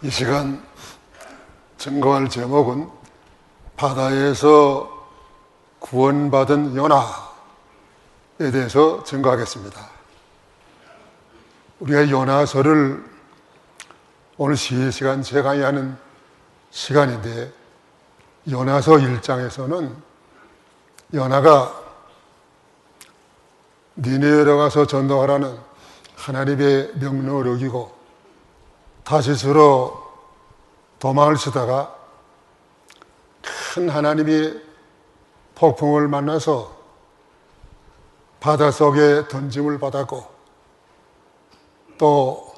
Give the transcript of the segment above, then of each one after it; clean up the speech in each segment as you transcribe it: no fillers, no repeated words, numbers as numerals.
이 시간 증거할 제목은 바다에서 구원받은 요나에 대해서 증거하겠습니다. 우리가 요나서를 오늘 시간 재강의하는 시간인데, 요나서 1장에서는 요나가 니느웨로 가서 전도하라는 하나님의 명령을 어기고 다시스로 도망을 치다가 큰 하나님의 폭풍을 만나서 바닷속에 던짐을 받았고, 또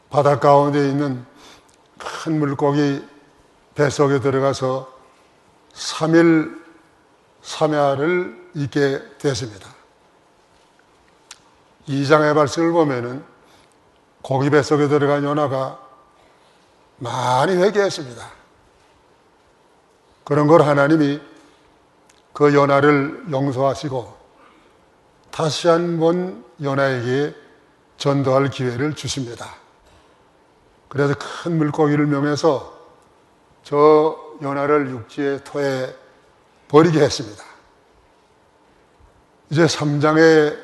바다 가운데 있는 큰 물고기 뱃속에 들어가서 3일 3야를 있게 됐습니다. 2장의 말씀을 보면은 고기 뱃속에 들어간 요나가 많이 회개했습니다. 그런 걸 하나님이 그 요나를 용서하시고 다시 한번 요나에게 전도할 기회를 주십니다. 그래서 큰 물고기를 명해서 저 요나를 육지의 토에 버리게 했습니다. 이제 3장의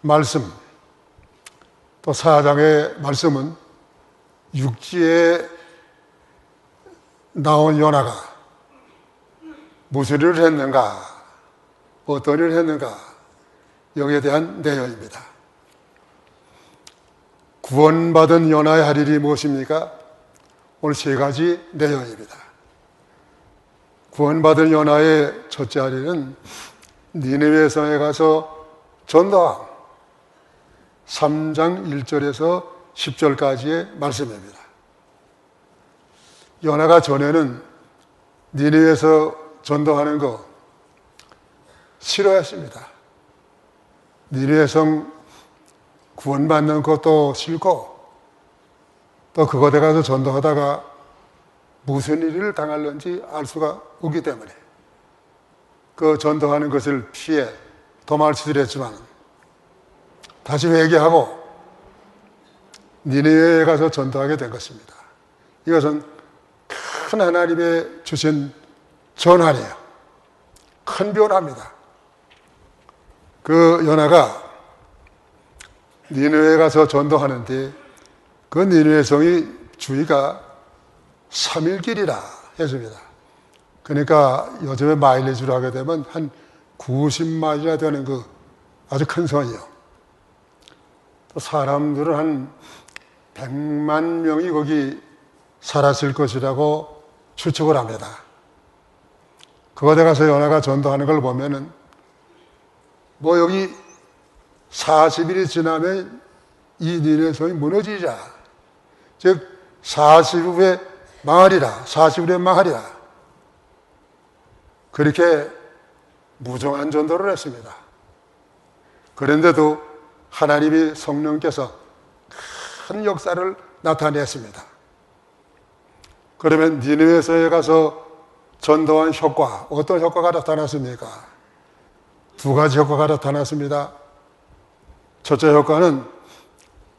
말씀, 또 4장의 말씀은 육지에 나온 요나가 무슨 일을 했는가, 어떤 일을 했는가, 여기에 대한 내용입니다. 구원받은 요나의 할 일이 무엇입니까? 오늘 세 가지 내용입니다. 구원받은 요나의 첫째 할 일은 니느웨 성에 가서 전도함. 3장 1절에서 10절까지의 말씀입니다. 요나가 전에는 니느웨에서 전도하는 거 싫어했습니다. 니느웨 성 구원받는 것도 싫고, 또 그곳에 가서 전도하다가 무슨 일을 당할는지 알 수가 없기 때문에 그 전도하는 것을 피해 도망을 치더랬지만, 다시 회개하고 니느웨에 가서 전도하게 된 것입니다. 이것은 큰 하나님의 주신 전환이에요. 큰 변화입니다. 그 요나가 니느웨에 가서 전도하는데 그 니느웨 성이 주위가 3일 길이라 했습니다. 그러니까 요즘에 마일리지로 하게 되면 한 90마일이나 되는 그 아주 큰 성이요. 또 사람들은 한 100만 명이 거기 살았을 것이라고 추측을 합니다. 그곳에 가서 요나가 전도하는 걸 보면은 뭐 여기 40일이 지나면 이 니느웨 성이 무너지자, 즉 40일에 망하리라, 40일에 망하리라, 그렇게 무정한 전도를 했습니다. 그런데도 하나님이 성령께서 큰 역사를 나타냈습니다. 그러면 니느웨 성에 가서 전도한 효과, 어떤 효과가 나타났습니까? 두 가지 효과가 나타났습니다. 첫째 효과는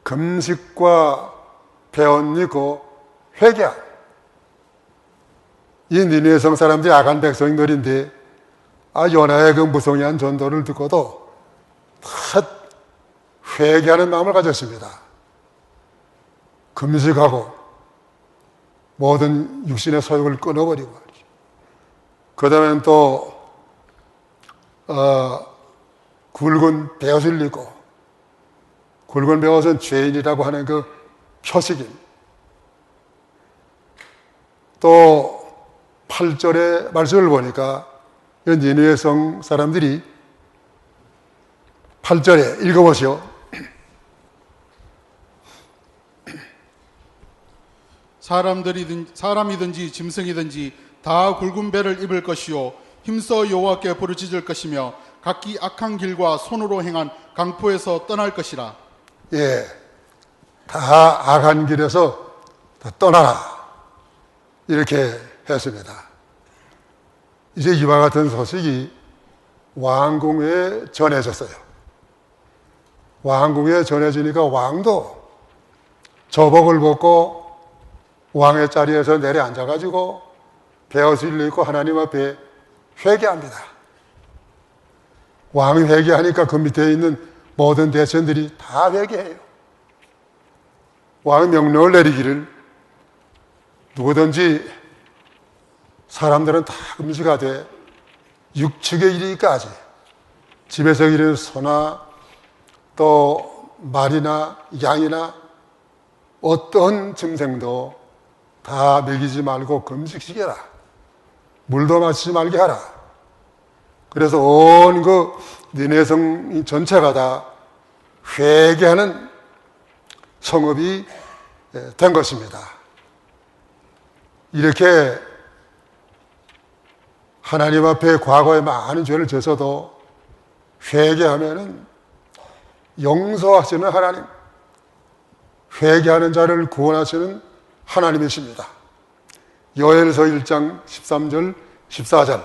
금식과 배언이고 회개함. 이 니느웨 성 사람들이 악한 백성들인데 요나의 그 무성의한 전도를 듣고도 다 회개하는 마음을 가졌습니다. 금식하고 모든 육신의 소욕을 끊어버리고 말이죠. 그 다음엔 또 굵은 베옷을 입고, 굵은 베옷은 죄인이라고 하는 그 표식임. 또 8절의 말씀을 보니까 니느웨 성 사람들이 8절에 읽어보시오. 사람이든지 짐승이든지 다 굵은 배를 입을 것이요 힘써 여호와께 부르짖을 것이며 각기 악한 길과 손으로 행한 강포에서 떠날 것이라. 예, 다 악한 길에서 다 떠나라, 이렇게 했습니다. 이제 이와 같은 소식이 왕궁에 전해졌어요. 왕궁에 전해지니까 왕도 저복을 벗고 왕의 자리에서 내려앉아가지고 베어슬려 있고 하나님 앞에 회개합니다. 왕이 회개하니까 그 밑에 있는 모든 대臣들이 다 회개해요. 왕의 명령을 내리기를 누구든지 사람들은 다 금지가되 육축에 이르기까지 집에서 기르는 소나 또 말이나 양이나 어떤 짐승도 다 먹이지 말고 금식시켜라. 물도 마시지 말게 하라. 그래서 온 그 니네 성 전체가 다 회개하는 성읍이 된 것입니다. 이렇게 하나님 앞에 과거에 많은 죄를 져서도 회개하면은 용서하시는 하나님, 회개하는 자를 구원하시는 하나님이십니다. 요엘서 1장 13절 14절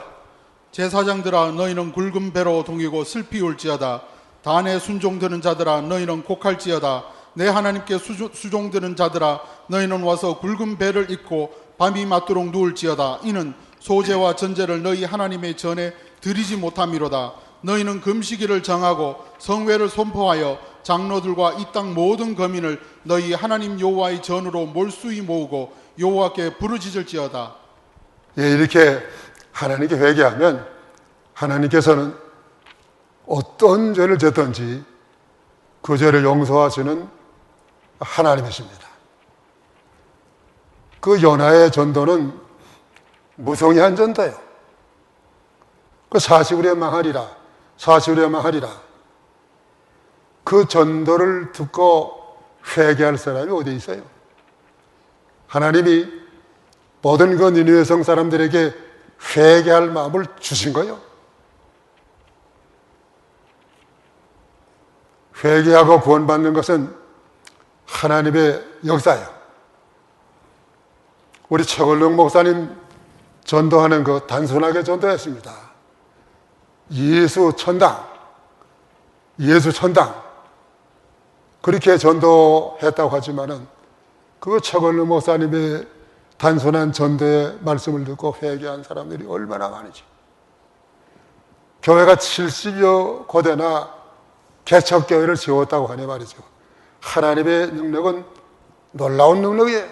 제사장들아 너희는 굵은 배로 동이고 슬피 울지어다. 단에 순종되는 자들아 너희는 곡할지어다. 내 하나님께 수종되는 자들아 너희는 와서 굵은 배를 입고 밤이 맞도록 누울지어다. 이는 소제와 전제를 너희 하나님의 전에 드리지 못함이로다. 너희는 금식일을 정하고 성회를 선포하여 장로들과 이 땅 모든 거민을 너희 하나님 여호와의 전으로 몰수히 모으고 여호와께 부르짖을지어다. 예, 이렇게 하나님께 회개하면 하나님께서는 어떤 죄를 졌든지 그 죄를 용서하시는 하나님이십니다. 그 연하의 전도는 무성의한 전도예요. 그 40일에 망하리라, 40일에 망하리라. 그 전도를 듣고 회개할 사람이 어디 있어요? 하나님이 모든 그 니느웨 성 사람들에게 회개할 마음을 주신 거예요. 회개하고 구원받는 것은 하나님의 역사예요. 우리 최걸룡 목사님 전도하는 거 단순하게 전도했습니다. 예수 천당, 예수 천당 그렇게 전도했다고 하지만은 그 최걸룡 목사님의 단순한 전도의 말씀을 듣고 회개한 사람들이 얼마나 많은지. 교회가 70여 고대나 개척교회를 지었다고 하니 말이죠. 하나님의 능력은 놀라운 능력이에요.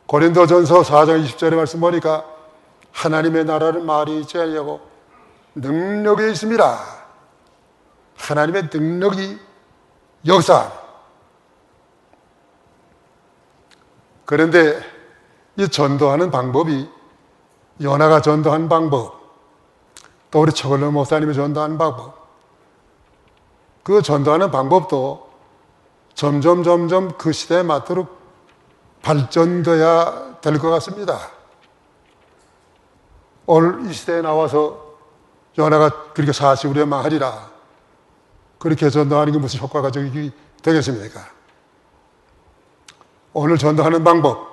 고린도전서 4장 20절의 말씀 보니까 하나님의 나라는 말이 있지 아니하고 능력이 있습니다. 하나님의 능력이 역사. 그런데 이 전도하는 방법이 요나가 전도한 방법, 또 우리 최걸룡 목사님이 전도한 방법, 그 전도하는 방법도 점점 그 시대에 맞도록 발전돼야 될 것 같습니다. 오늘 이 시대에 나와서 요나가 그렇게 40일에 망하리라 그렇게 전도하는 게 무슨 효과가 되겠습니까? 오늘 전도하는 방법,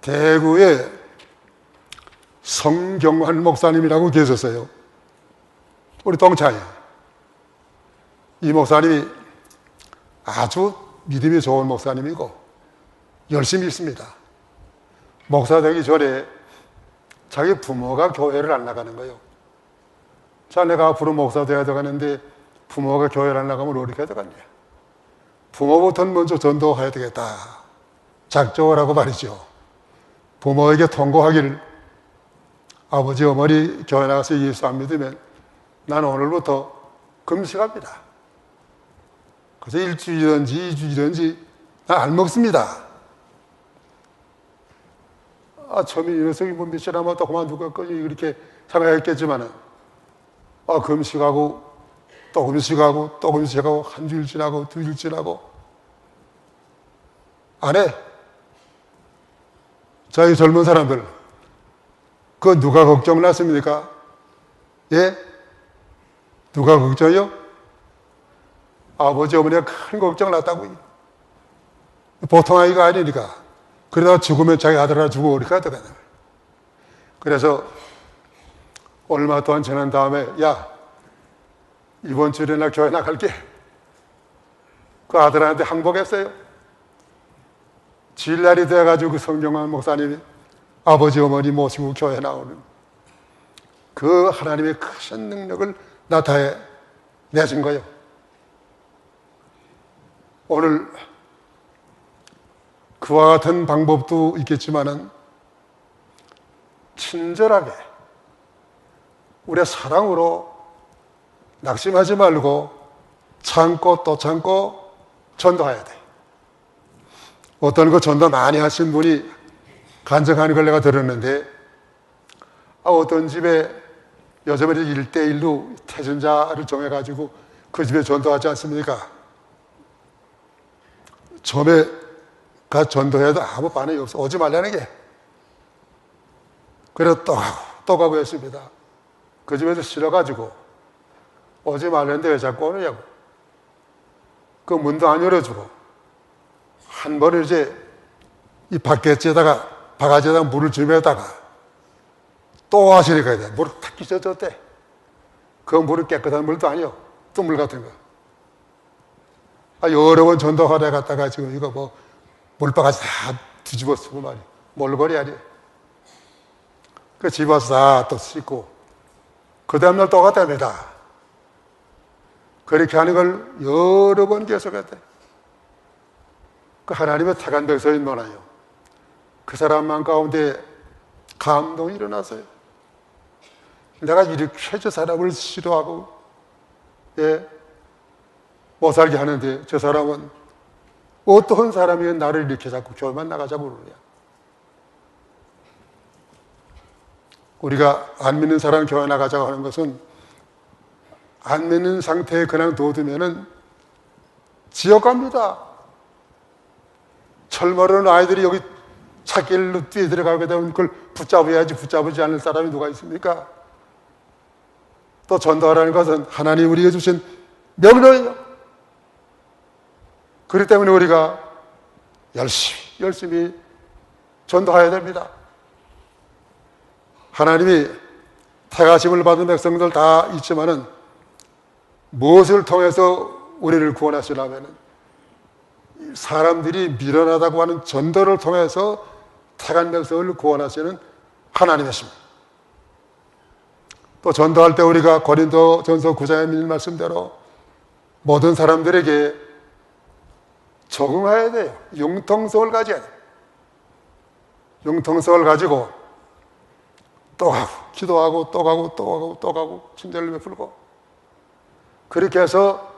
대구에 성경환 목사님이라고 계셨어요. 우리 동창이. 이 목사님이 아주 믿음이 좋은 목사님이고 열심히 있습니다. 목사 되기 전에 자기 부모가 교회를 안 나가는 거예요. 자, 내가 앞으로 목사 돼야 되겠는데 부모가 교회를 안 나가면 어떻게 되겠냐. 부모부터는 먼저 전도해야 되겠다. 작정을 하고 말이죠. 부모에게 통고하기를 아버지, 어머니 교회 나가서 예수 안 믿으면 나는 오늘부터 금식합니다. 그래서 일주일이든지 2주일이든지 난 안 먹습니다. 처음에 이 녀석이 뭐 며칠 하면 또 그만둘 거지 이렇게 생각했겠지만은 금식하고 또 금식하고 또 금식하고 한 주일 지나고 2주일 지나고 안 해. 자, 이 젊은 사람들 그 누가 걱정 났습니까? 예? 누가 걱정이요? 아버지 어머니가 큰 걱정 났다고. 보통 아이가 아니니까. 그러다가 죽으면 자기 아들 하나 주고 어디 가야 되겠나. 그래서 얼마 동안 지난 다음에 야, 이번 주일에 나 교회 나갈게. 그 아들한테 항복했어요. 주일날이 돼가지고 그 성경환 목사님이 아버지 어머니 모시고 교회 나오는 그 하나님의 크신 능력을 나타내 내신 거예요. 오늘 그와 같은 방법도 있겠지만은 친절하게 우리의 사랑으로 낙심하지 말고 참고 또 참고 전도해야 돼. 어떤 거 전도 많이 하신 분이 간증하는 걸 내가 들었는데, 어떤 집에 여자분이 1대1로 태전자를 정해가지고 그 집에 전도하지 않습니까? 처음에 가 전도해도 아무 반응이 없어. 오지 말라는 게. 그래서 또 가고 했습니다. 그 집에서 싫어가지고 오지 말라는데 왜 자꾸 오느냐고. 그 문도 안 열어주고 한 번을 이제 이 바깥에다가 바가지에다가 물을 준비했다가 또 하시니까 이제 물을 탁 끼쳐줬대. 그 물은 깨끗한 물도 아니요. 또 물 같은 거. 여러 번 전도하러 갔다가 지금 이거 뭐 물바가지 다 뒤집어 쓰고 말이야. 몰골이 아니야. 그 집 와서 다 또 씻고 그 다음날 또 갔답니다. 그렇게 하는 걸 여러 번 계속했대. 그 하나님의 택한 백성인 노나요. 그 사람만 가운데 감동이 일어났어요. 내가 이렇게 저 사람을 싫어하고 못 살게 하는데 저 사람은 어떤 사람이 나를 이렇게 자꾸 교회만 나가자고 그러냐. 우리가 안 믿는 사람 교회 나가자고 하는 것은 안 믿는 상태에 그냥 둬두면은 지옥 갑니다. 철모르는 아이들이 여기 찾길로 뛰어 들어가게 되면 그걸 붙잡아야지 붙잡지 않을 사람이 누가 있습니까? 또 전도하라는 것은 하나님 우리에게 주신 명령이에요. 그렇기 때문에 우리가 열심히 전도해야 됩니다. 하나님이 택하심을 받은 백성들 다 있지만은 무엇을 통해서 우리를 구원하시려면 사람들이 미련하다고 하는 전도를 통해서 택한 백성을 구원하시는 하나님이십니다. 또 전도할 때 우리가 고린도전서 9장에 있는 말씀대로 모든 사람들에게 적응해야 돼요. 융통성을 가져야 돼요. 융통성을 가지고 또 가고 기도하고 또 가고 또 가고 또 가고 침대를 베풀고 그렇게 해서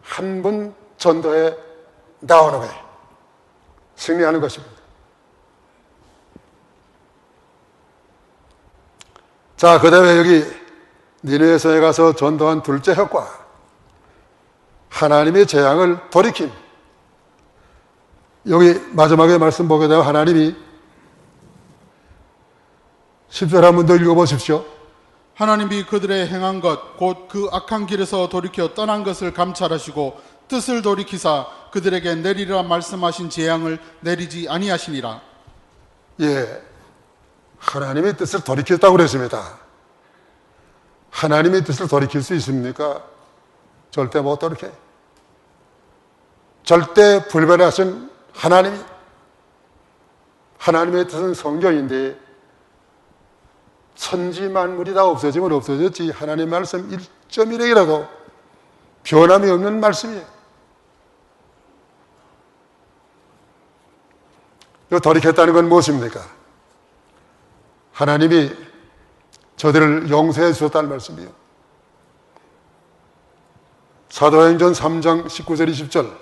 한 번 전도에 나오는 거예요. 승리하는 것입니다. 자, 그 다음에 여기 니느웨성에 가서 전도한 둘째 효과, 하나님의 재앙을 돌이킴. 여기 마지막에 말씀 보게 되면 하나님이 10절 한 번 더 읽어보십시오. 하나님이 그들의 행한 것 곧 그 악한 길에서 돌이켜 떠난 것을 감찰하시고 뜻을 돌이키사 그들에게 내리라 말씀하신 재앙을 내리지 아니하시니라. 예, 하나님의 뜻을 돌이켰다고 그랬습니다. 하나님의 뜻을 돌이킬 수 있습니까? 절대 못 돌이켜. 절대 불변하신 하나님의 뜻은 성경인데 천지 만물이 다 없어지면 없어졌지 하나님의 말씀 1.1핵이라도 변함이 없는 말씀이에요. 이거 돌이켰다는 건 무엇입니까? 하나님이 저들을 용서해 주셨다는 말씀이에요. 사도행전 3장 19절 20절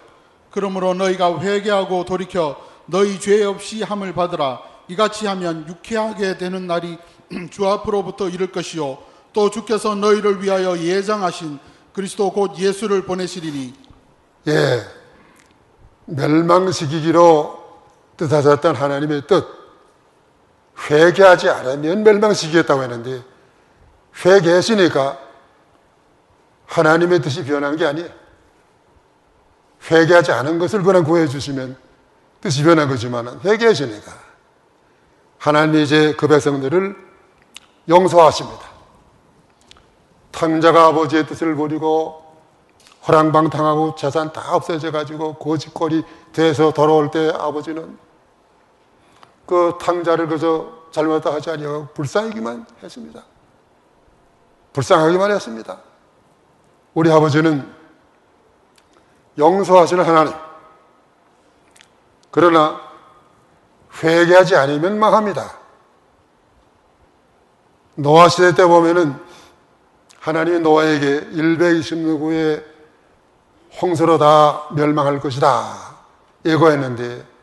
그러므로 너희가 회개하고 돌이켜 너희 죄 없이 함을 받으라. 이같이 하면 유쾌하게 되는 날이 주 앞으로부터 이를 것이요 또 주께서 너희를 위하여 예정하신 그리스도 곧 예수를 보내시리니. 예, 멸망시키기로 뜻하셨던 하나님의 뜻, 회개하지 않으면 멸망시키겠다고 했는데 회개했으니까 하나님의 뜻이 변한 게 아니에요. 회개하지 않은 것을 그냥 구해주시면 뜻이 변한 거지만 회개하시니까 하나님이 이제 그 백성들을 용서하십니다. 탕자가 아버지의 뜻을 버리고 호랑방탕하고 재산 다 없어져 가지고 고집골이 돼서 돌아올 때 아버지는 그 탕자를 그저 잘못다 하지 아니하고 불쌍하기만 했습니다. 불쌍하기만 했습니다. 우리 아버지는 용서하시는 하나님, 그러나 회개하지 않으면 망합니다. 노아 시대 때 보면은 하나님이 노아에게 120년 홍수로 다 멸망할 것이다 예고했는데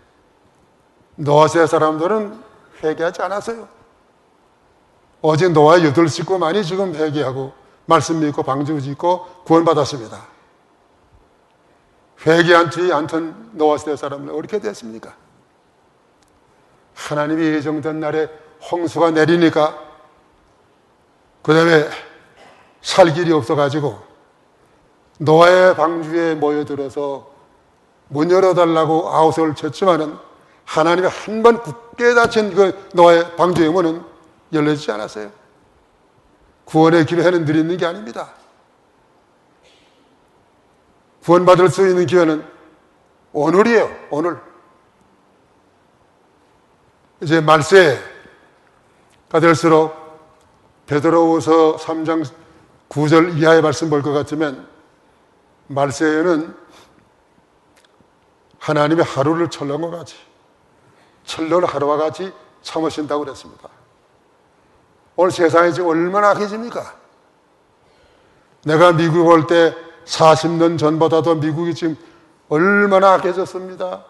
노아 시대 사람들은 회개하지 않았어요. 오직 노아의 8식구만이 지금 회개하고 말씀 믿고 방주 짓고 구원받았습니다. 회개하지 않던 노아 시대 사람은 어떻게 됐습니까? 하나님이 예정된 날에 홍수가 내리니까 그 다음에 살 길이 없어가지고 노아의 방주에 모여들어서 문 열어달라고 아우성을 쳤지만은 하나님이 한 번 굳게 닫힌 그 노아의 방주의 문은 열려지지 않았어요. 구원의 기회는 늘 있는 게 아닙니다. 구원받을 수 있는 기회는 오늘이에요. 오늘. 이제 말세가 될수록 베드로후서 3장 9절 이하의 말씀 볼 것 같으면 말세에는 하나님의 하루를 철렁과 같이 철렁 하루와 같이 참으신다고 그랬습니다. 오늘 세상이 지금 얼마나 악해집니까? 내가 미국 올 때 40년 전보다도 미국이 지금 얼마나 악해졌습니다.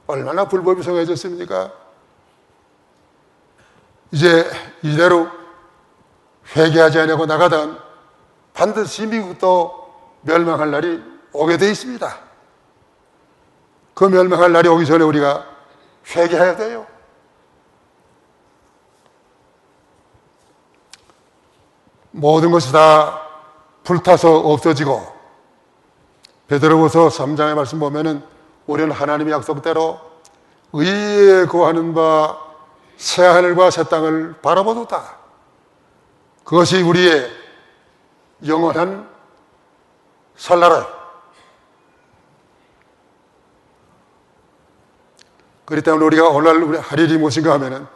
얼마나 불법이 성해졌습니까? 이제 이대로 회개하지 않고 나가던 반드시 미국도 멸망할 날이 오게 되어 있습니다. 그 멸망할 날이 오기 전에 우리가 회개해야 돼요. 모든 것이 다 불타서 없어지고 베드로후서 3장의 말씀 보면은 우리는 하나님의 약속대로 의에 구하는 바 새하늘과 새 땅을 바라보도다. 그것이 우리의 영원한 살나라요. 그렇기 때문에 우리가 오늘 우리 할 일이 무엇인가 하면은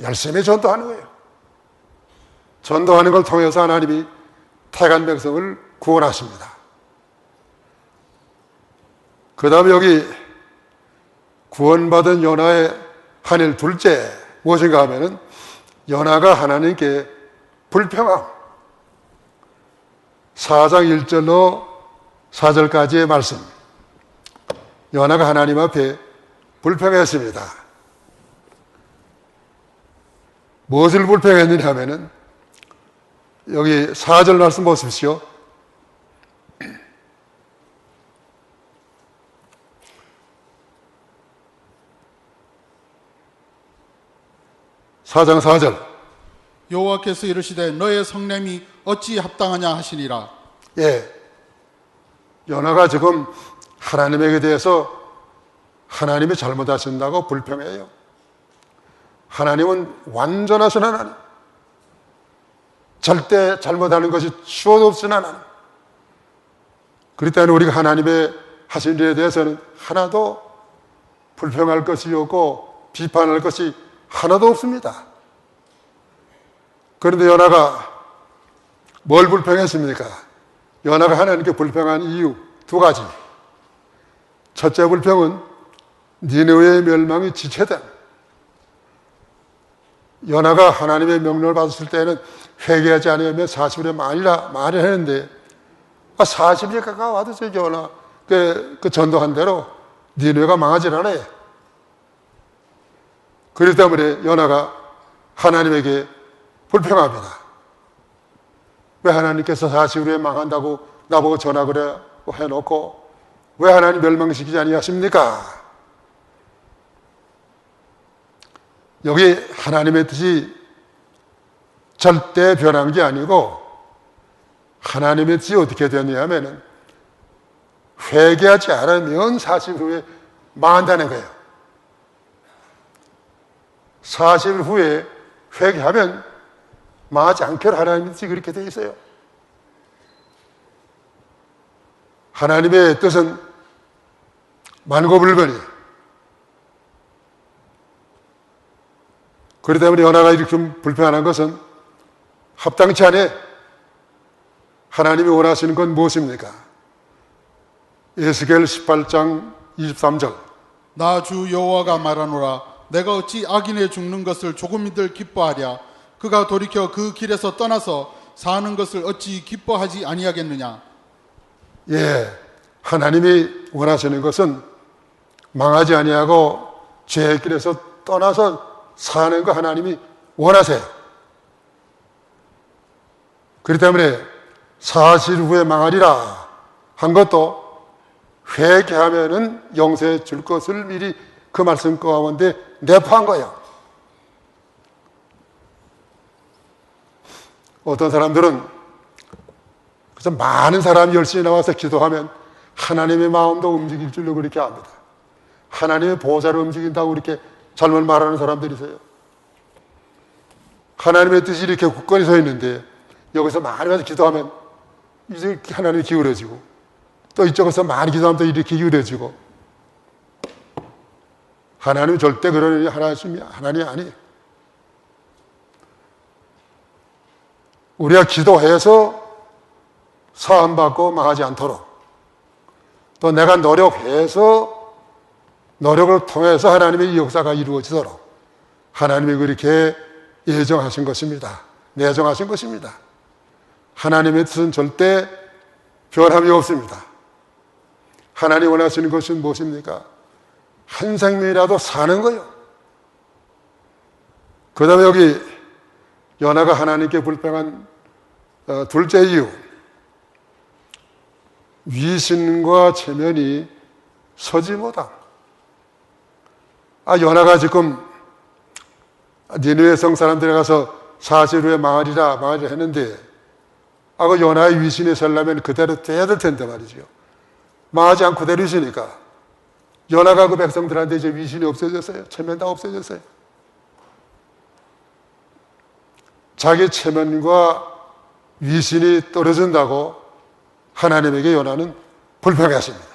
열심히 전도하는 거예요. 전도하는 걸 통해서 하나님이 택한 백성을 구원하십니다. 그 다음에 여기 구원받은 요나의 한 일 둘째 무엇인가 하면은 요나가 하나님께 불평함. 4장 1절로 4절까지의 말씀. 요나가 하나님 앞에 불평했습니다. 무엇을 불평했느냐 하면은 여기 4절 말씀 보십시오. 4장 4절. 여호와께서 이르시되 너의 성냄이 어찌 합당하냐 하시니라. 예, 요나가 지금 하나님에게 대해서 하나님이 잘못하신다고 불평해요. 하나님은 완전하신 하나님, 절대 잘못하는 것이 추호도 없으신 하나님. 그렇기 때문에 우리가 하나님의 하신 일에 대해서는 하나도 불평할 것이 없고 비판할 것이 하나도 없습니다. 그런데 요나가 뭘 불평했습니까? 요나가 하나님께 불평한 이유 두 가지. 첫째 불평은 니느웨의 멸망이 지체됨. 요나가 하나님의 명령을 받았을 때는 회개하지 않으면 40일에 말을 했는데 40일에 가까워도 저 요나 그 전도한 대로 니느웨가 망하질 않아요. 그렇기 때문에 요나가 하나님에게 불평합니다. 왜 하나님께서 40일 후에 망한다고 나보고 전학을 해놓고 왜 하나님 멸망시키지 아니하십니까? 여기 하나님의 뜻이 절대 변한 게 아니고 하나님의 뜻이 어떻게 되었냐 하면 회개하지 않으면 40일 후에 망한다는 거예요. 40일 후에 회개하면 망하지 않기로 하나님의 뜻이 그렇게 되어 있어요. 하나님의 뜻은 만고불변이에요. 그렇기 때문에 연하가 이렇게 불평하는 것은 합당치 않아. 하나님이 원하시는 건 무엇입니까? 에스겔 18장 23절. 나 주 여호와가 말하노라. 내가 어찌 악인의 죽는 것을 조금이들 기뻐하랴. 그가 돌이켜 그 길에서 떠나서 사는 것을 어찌 기뻐하지 아니하겠느냐. 예, 하나님이 원하시는 것은 망하지 아니하고 죄의 길에서 떠나서 사는 거 하나님이 원하세요. 그렇기 때문에 사실 후에 망하리라 한 것도 회개하면은 영생 줄 것을 미리 그 말씀 가운데 내포한 거예요. 어떤 사람들은 그래서 많은 사람이 열심히 나와서 기도하면 하나님의 마음도 움직일 줄로 그렇게 압니다. 하나님의 보좌를 움직인다고 이렇게 잘못 말하는 사람들이 있어요. 하나님의 뜻이 이렇게 굳건히 서 있는데 여기서 많이 와서 기도하면 이제 하나님이 기울어지고 또 이쪽에서 많이 기도하면 또 이렇게 기울어지고 하나님은 절대 그런 하나님이 아니에요. 우리가 기도해서 사함받고 망하지 않도록 또 내가 노력해서 노력을 통해서 하나님의 역사가 이루어지도록 하나님이 그렇게 예정하신 것입니다. 내정하신 것입니다. 하나님의 뜻은 절대 변함이 없습니다. 하나님 원하시는 것은 무엇입니까? 한 생명이라도 사는 거예요. 그 다음에 여기 연하가 하나님께 불평한 둘째 이유, 위신과 체면이 서지 못함. 연하가 지금 니느웨 성 사람들에 가서 40일 후에 망하리라 했는데 그 연하의 위신이 서려면 그대로 돼야 될 텐데 말이죠. 망하지 않고 그대로 있으니까 연하가 그 백성들한테 이제 위신이 없어졌어요. 체면 다 없어졌어요. 자기 체면과 위신이 떨어진다고 하나님에게 연하는 불평하십니다.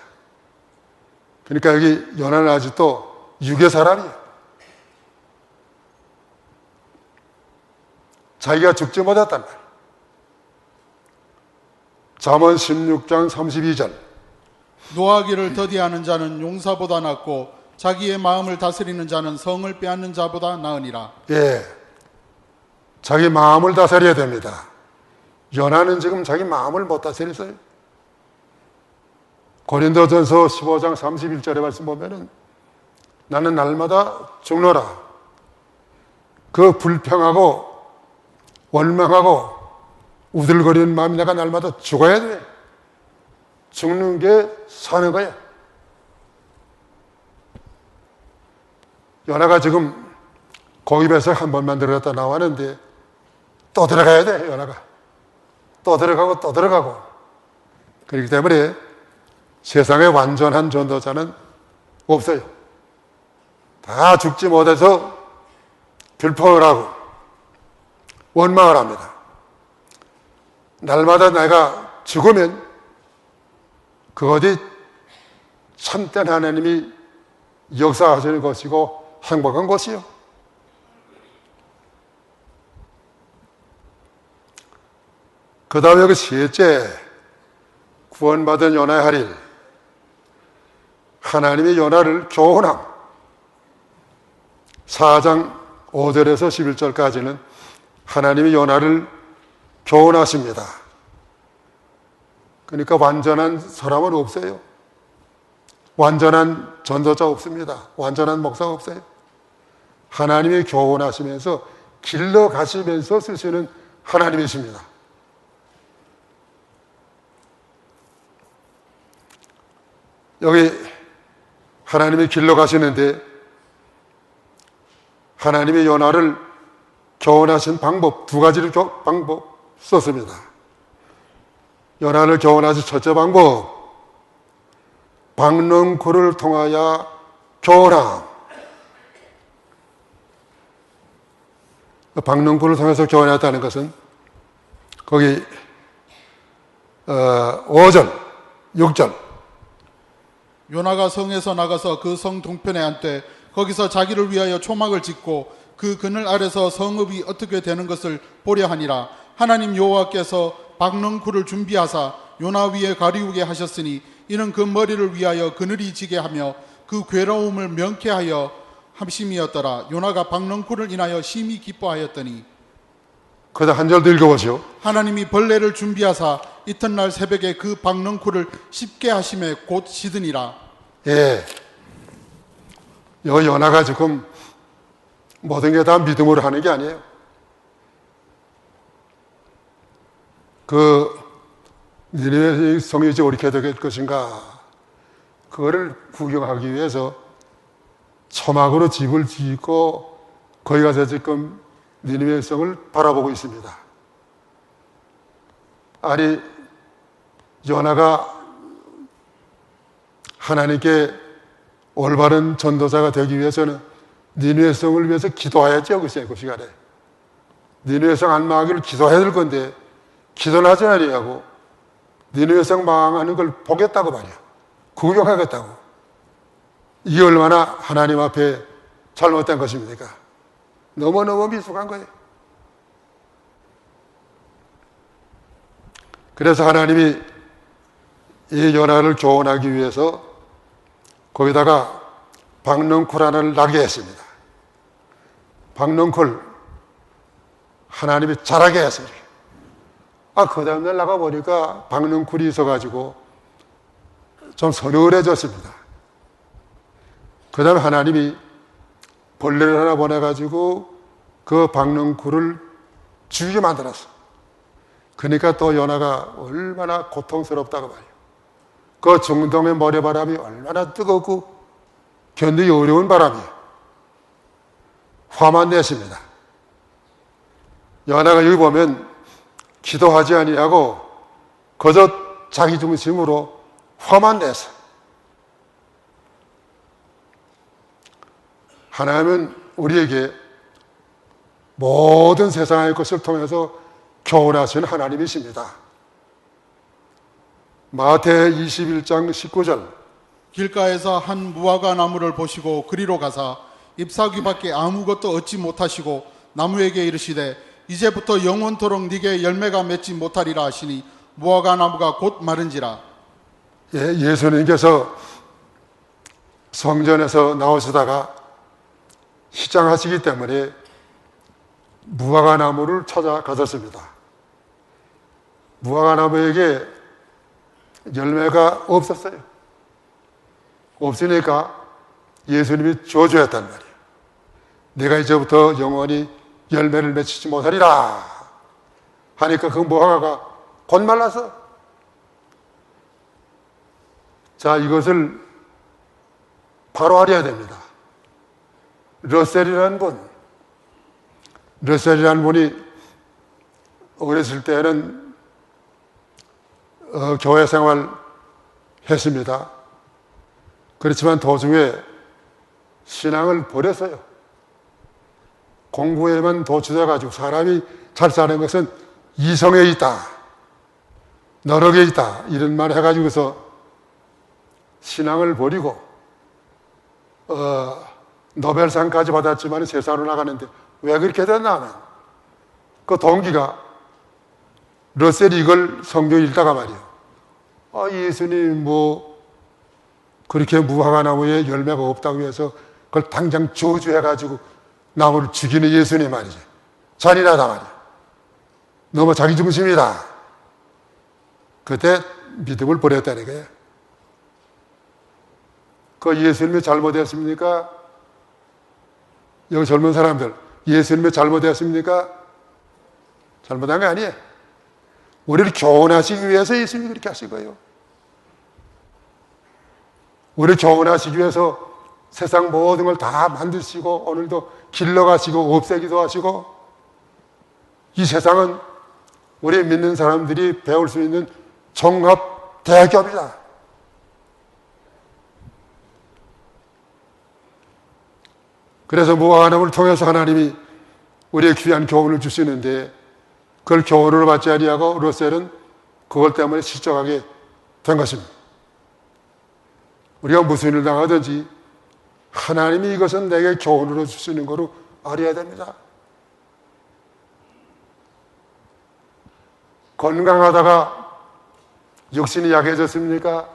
그러니까 여기 연하는 아직도 육의 사람이에요. 자기가 죽지 못했단 말이에요. 잠언 16장 32절. 노하기를 더디하는 자는 용사보다 낫고 자기의 마음을 다스리는 자는 성을 빼앗는 자보다 나으니라. 예, 자기 마음을 다스려야 됩니다. 연하는 지금 자기 마음을 못 다스렸어요. 고린도전서 15장 31절의 말씀 보면은 나는 날마다 죽노라. 그 불평하고 원망하고 우들거리는 마음이 내가 날마다 죽어야 돼. 죽는 게 사는 거야. 연하가 지금 고입에서 한 번만 들어갔다 나왔는데 또 들어가야 돼. 연하가 또 들어가고 또 들어가고. 그렇기 때문에 세상에 완전한 전도자는 없어요. 다 죽지 못해서 불평을 하고 원망을 합니다. 날마다 내가 죽으면 그것이 참된 하나님이 역사하시는 것이고 행복한 것이요. 그 다음에 여기 셋째, 구원받은 연하의 할 일. 하나님의 연하를 교훈함. 4장 5절에서 11절까지는 하나님의 연하를 교훈하십니다. 그러니까 완전한 사람은 없어요. 완전한 전도자 없습니다. 완전한 목사가 없어요. 하나님이 교훈하시면서 길러 가시면서 쓰시는 하나님이십니다. 여기 하나님이 길러 가시는데 하나님의 연하를 교훈하신 방법, 두 가지를 방법 썼습니다. 연하를 교훈하신 첫째 방법, 박능구를 통하여 교훈함. 박능구를 통해서 교훈했다는 것은 거기 5절, 6절. 요나가 성에서 나가서 그 성 동편에 앉되 거기서 자기를 위하여 초막을 짓고 그 그늘 아래서 성읍이 어떻게 되는 것을 보려 하니라. 하나님 여호와께서 박넝쿨을 준비하사 요나 위에 가리우게 하셨으니 이는 그 머리를 위하여 그늘이 지게 하며 그 괴로움을 명쾌하여 함심이었더라. 요나가 박넝쿨을 인하여 심히 기뻐하였더니 그다 한 절 더 읽어보시오. 하나님이 벌레를 준비하사 이튿날 새벽에 그 박넝쿨을 씹게 하심에 곧 시드니라. 예. 요나가 지금 모든 게 다 믿음으로 하는 게 아니에요. 그 니느웨 성이 이제 어떻게 될 것인가, 그거를 구경하기 위해서 초막으로 집을 짓고 거기 가서 지금 니느웨 성을 바라보고 있습니다. 아니, 요나가 하나님께 올바른 전도자가 되기 위해서는 니느웨 성을 위해서 기도해야죠. 그 시간에 니느웨 성 안 망하기를 기도해야 될 건데 기도는 하지 않으려고 니느웨 성 망하는 걸 보겠다고 말이야. 구경하겠다고. 이게 얼마나 하나님 앞에 잘못된 것입니까? 너무너무 미숙한 거예요. 그래서 하나님이 이 요나를 교훈하기 위해서 거기다가 박넝쿨 하나를 나게 했습니다. 박넝쿨 하나님이 자라게 했습니다. 그 다음날 나가보니까 박넝쿨이 있어가지고 좀 서늘해졌습니다. 그 다음에 하나님이 벌레를 하나 보내가지고 그 박넝쿨을 죽이게 만들었어. 그러니까 또 요나가 얼마나 고통스럽다고 말이에요. 그 중동의 모래바람이 얼마나 뜨겁고 견디기 어려운 바람이에요. 화만 냈습니다. 요나가 여기 보면 기도하지 아니하고 거저 자기 중심으로 화만 냈어. 하나님은 우리에게 모든 세상의 것을 통해서 교훈하시는 하나님이십니다. 마태 21장 19절 길가에서 한 무화과 나무를 보시고 그리로 가사 잎사귀밖에 아무것도 얻지 못하시고 나무에게 이르시되 이제부터 영원토록 네게 열매가 맺지 못하리라 하시니 무화과 나무가 곧 마른지라. 예수님께서 성전에서 나오시다가 시장하시기 때문에 무화과 나무를 찾아가셨습니다. 무화과 나무에게 열매가 없었어요. 없으니까 예수님이 저주했단 말이에요. 내가 이제부터 영원히 열매를 맺히지 못하리라 하니까 그 무화과가 곧 말라서. 자, 이것을 바로 알아야 됩니다. 러셀이라는 분이 어렸을 때는 교회 생활 했습니다. 그렇지만 도중에 신앙을 버렸어요. 공부에만 도취돼가지고 사람이 잘 사는 것은 이성에 있다, 너럭에 있다, 이런 말 해가지고서 신앙을 버리고 노벨상까지 받았지만 세상으로 나가는데 왜 그렇게 됐나 하면 그 동기가 러셀이 이걸 성경 읽다가 말이에요. 예수님 그렇게 무화과 나무에 열매가 없다고 해서 그걸 당장 저주해가지고 나무를 죽이는 예수님 말이죠. 잔인하다 말이에요. 너무 자기중심이다. 그때 믿음을 버렸다는 거예요. 그 예수님이 잘못했습니까? 여기 젊은 사람들, 예수님이 잘못했습니까? 잘못한 거 아니에요. 우리를 교훈하시기 위해서 예수님이 그렇게 하신 거예요. 우리를 교훈하시기 위해서 세상 모든 걸 다 만드시고 오늘도 길러가시고 없애기도 하시고, 이 세상은 우리 믿는 사람들이 배울 수 있는 종합 대학교입니다. 그래서 무화과 나무를 통해서 하나님이 우리의 귀한 교훈을 주시는데 그걸 교훈으로 받지 아니하고 러셀은 그것 때문에 실족하게 된 것입니다. 우리가 무슨 일을 당하든지 하나님이 이것은 내게 교훈으로 주시는 거로 알아야 됩니다. 건강하다가 육신이 약해졌습니까?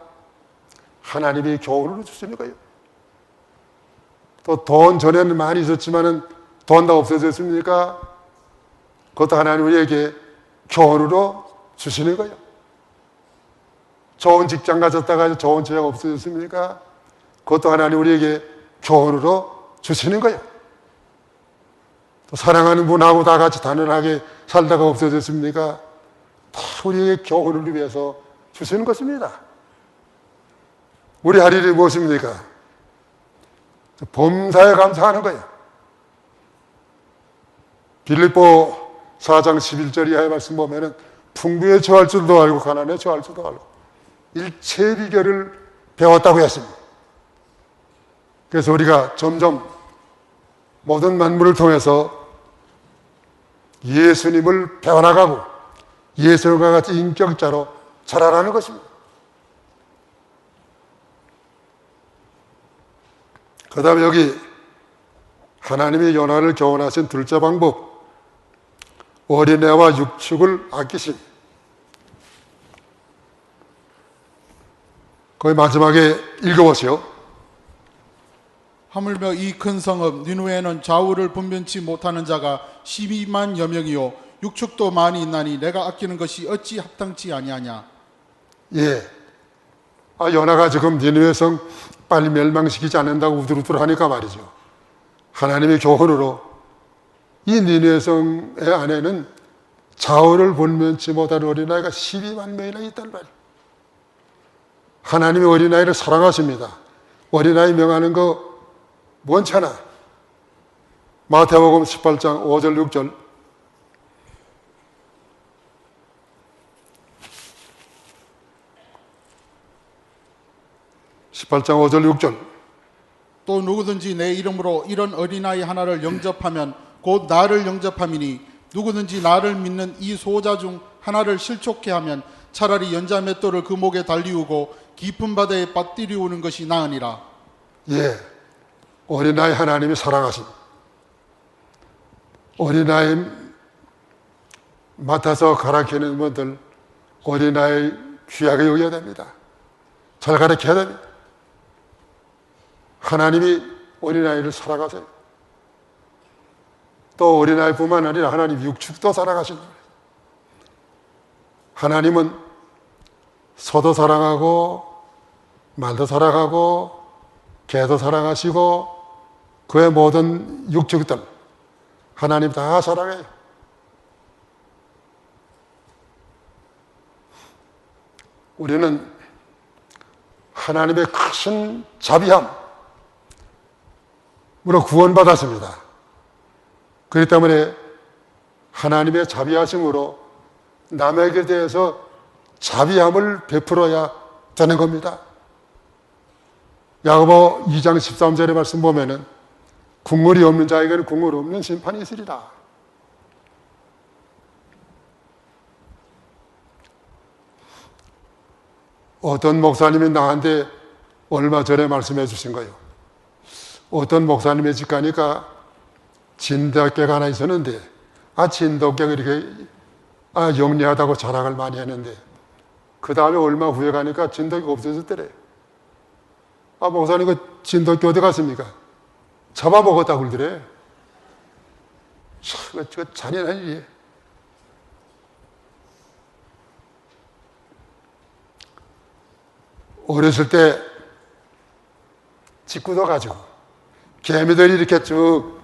하나님이 교훈을 주시는 거예요. 또 돈 전에는 많이 있었지만은 돈 다 없어졌습니까? 그것도 하나님 우리에게 교훈으로 주시는 거예요. 좋은 직장 가졌다가 좋은 처자가 없어졌습니까? 그것도 하나님 우리에게 교훈으로 주시는 거예요. 또 사랑하는 분하고 다 같이 단연하게 살다가 없어졌습니까? 다 우리에게 교훈을 위해서 주시는 것입니다. 우리 할 일이 무엇입니까? 범사에 감사하는 거예요. 빌립보 4장 11절 이하의 말씀 보면은 풍부에 처할 줄도 알고 가난에 처할 줄도 알고 일체의 비결을 배웠다고 했습니다. 그래서 우리가 점점 모든 만물을 통해서 예수님을 배워나가고 예수님과 같이 인격자로 자라라는 것입니다. 그 다음에 여기 하나님이 요나를 교훈하신 둘째 방법, 어린애와 육축을 아끼심. 거기 마지막에 읽어보세요. 하물며 이 큰 성읍 니누에는 좌우를 분변치 못하는 자가 12만여 명이요 육축도 많이 있나니 내가 아끼는 것이 어찌 합당치 아니하냐. 예. 요나가 지금 니누의 성 빨리 멸망시키지 않는다고 우두루두루하니까 말이죠. 하나님의 교훈으로 이 니누의 성의 안에는 좌우를 분변치 못하는 어린아이가 12만 명이나 있단 말이에요. 하나님이 어린아이를 사랑하십니다. 어린아이 명하는 거 뭔잖아. 마태복음 18장 5절 6절. (18장 5절 6절) 또 누구든지 내 이름으로 이런 어린아이 하나를 영접하면 곧 나를 영접함이니 누구든지 나를 믿는 이 소자 중 하나를 실족케 하면 차라리 연자 맷돌을 그 목에 달리우고 깊은 바다에 빠뜨리우는 것이 나으니라. 예, 어린아이 하나님이 사랑하신 어린아이 맡아서 가르치는 분들 어린아이 귀하게 여겨야 됩니다. 잘 가르쳐야 됩니다. 하나님이 어린아이를 사랑하세요. 또 어린아이뿐만 아니라 하나님 육축도 사랑하시는 거예요. 하나님은 소도 사랑하고 말도 사랑하고 개도 사랑하시고 그의 모든 육축들 하나님 다 사랑해요. 우리는 하나님의 크신 자비함으로 구원받았습니다. 그렇기 때문에 하나님의 자비하심으로 남에게 대해서 자비함을 베풀어야 되는 겁니다. 야고보 2장 13절의 말씀 보면은 국물이 없는 자에게는 국물 없는 심판이 있으리라. 어떤 목사님이 나한테 얼마 전에 말씀해 주신 거예요. 어떤 목사님의 집 가니까 진돗개가 하나 있었는데 진돗개가 이렇게 영리하다고 자랑을 많이 했는데 그 다음에 얼마 후에 가니까 진돗개가 없어졌더래. 목사님 그 진돗개 어디 갔습니까? 잡아먹었다고 그러더래. 참, 저 잔인한 일이에요. 어렸을 때 직구도 가지고 개미들이 이렇게 쭉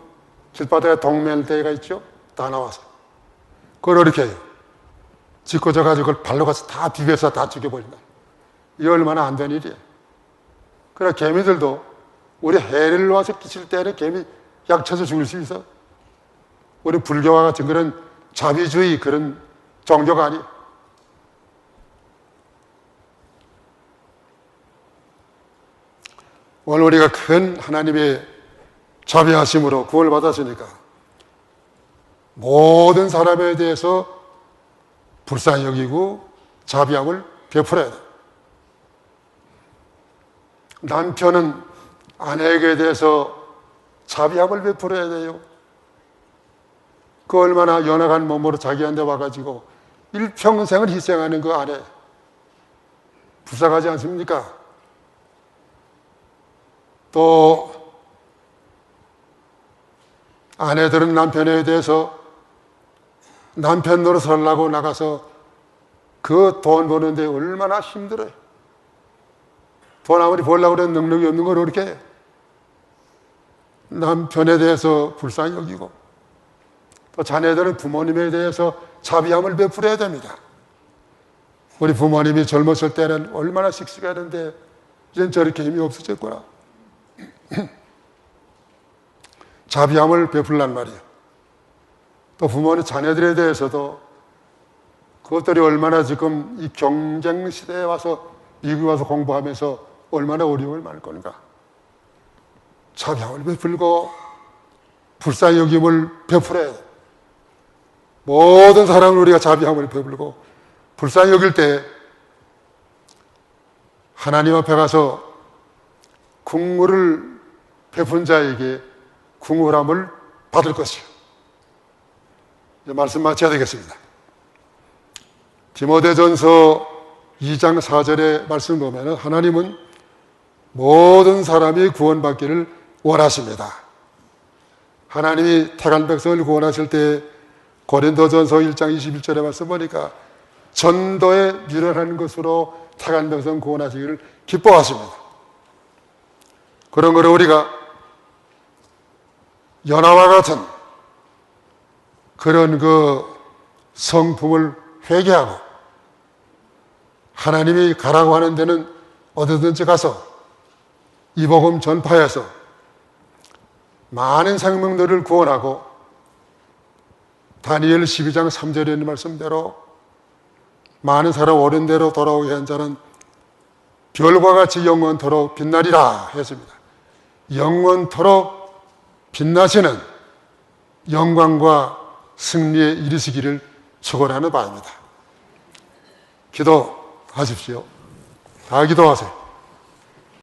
길바닥에 동멜대가 있죠? 다 나와서 그걸 이렇게 해요. 짓궂어 가지고 그걸 발로 가서 다 비벼서 다 죽여버린다. 이 얼마나 안 된 일이에요. 그러나 개미들도 우리 해를 놓아서 끼칠 때는 개미 약쳐서 죽을 수 있어. 우리 불교와 같은 그런 자비주의 그런 종교가 아니에요. 오늘 우리가 큰 하나님의 자비하심으로 구원을 받았으니까 모든 사람에 대해서 불쌍히 여기고 자비함을 베풀어야 돼. 남편은 아내에게 대해서 자비함을 베풀어야 돼요. 그 얼마나 연약한 몸으로 자기한테 와가지고 일평생을 희생하는 그 아내, 불쌍하지 않습니까? 또 아내들은 남편에 대해서 남편 노릇을 하려고 나가서 그 돈 버는데 얼마나 힘들어요. 돈 아무리 벌려고 그래도 능력이 없는 걸 그렇게 해요. 남편에 대해서 불쌍히 여기고, 또 자녀들은 부모님에 대해서 자비함을 베풀어야 됩니다. 우리 부모님이 젊었을 때는 얼마나 씩씩했는데 이젠 저렇게 힘이 없어졌구나. 자비함을 베풀란 말이에요. 또 부모님 자녀들에 대해서도 그것들이 얼마나 지금 이 경쟁 시대에 와서 미국에 와서 공부하면서 얼마나 어려움을 많을 건가. 자비함을 베풀고 불쌍히 여김을 베풀어야 돼. 모든 사람을 우리가 자비함을 베풀고 불쌍히 여길 때 하나님 앞에 가서 국물을 베푼 자에게 궁울함을 받을 것이요. 이제 말씀 마쳐야 되겠습니다. 디모데전서 2장 4절의 말씀 보면 하나님은 모든 사람이 구원받기를 원하십니다. 하나님이 택한 백성을 구원하실 때 고린도전서 1장 21절의 말씀 보니까 전도에 미련한 것으로 택한 백성 구원하시기를 기뻐하십니다. 그런 거를 우리가 연하와 같은 그런 그 성품을 회개하고 하나님이 가라고 하는 데는 어디든지 가서 이 복음 전파해서 많은 생명들을 구원하고 다니엘 12장 3절에 있는 말씀대로 많은 사람 옳은 대로 돌아오게 한 자는 별과 같이 영원토록 빛나리라 했습니다. 영원토록 빛나시는 영광과 승리에 이르시기를 축원하는 바입니다. 기도하십시오. 다 기도하세요.